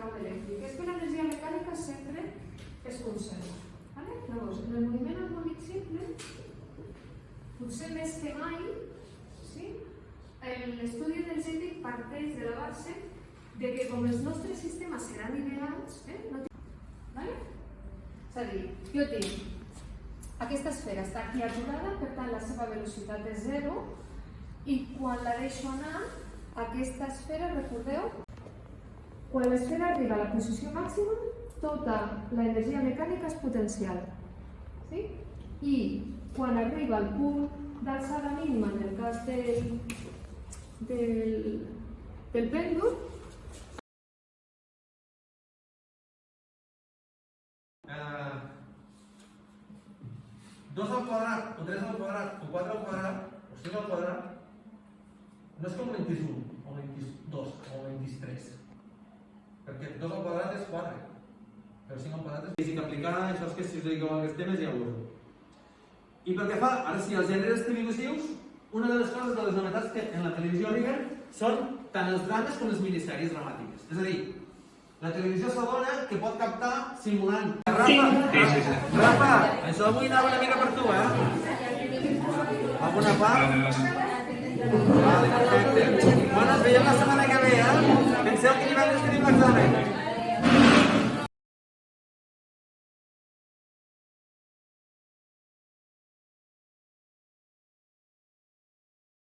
camp elèctric. És que l'energia mecànica sempre es conserva. Llavors, en el moviment harmònic simple, potser més que mai, l'estudi energètic parteix de la base de que com els nostres sistemes seran ideals, és a dir, jo tinc aquesta esfera, està aquí aturada, per tant la seva velocitat és 0, i quan la deixo anar, aquesta esfera, recordeu, quan l'esfera arriba a la posició màxima, tota l'energia mecànica és potencial. I quan arriba al punt d'alçada mínima, en el cas del pèndol, 2 al quadrat, o 3 al quadrat, o 4 al quadrat, o 5 al quadrat, no és com 21, o 22, o 23. Perquè 2 al quadrat és 4, però 5 al quadrat és física aplicada, això és que si us dediqueu a aquests temes ja ho veureu. I pel que fa, ara sí, als gèneres televisius, una de les coses de les novetats que en la televisió arriben són tant els drames com les minissèries dramàtiques. És a dir, la televisió s'adona que pot captar simulant. Rafa, això avui anava una mica per tu, Alguna part? Vale, perfecte. Bueno, ens veiem la setmana que ve, Penseu que divendres tenim l'examen.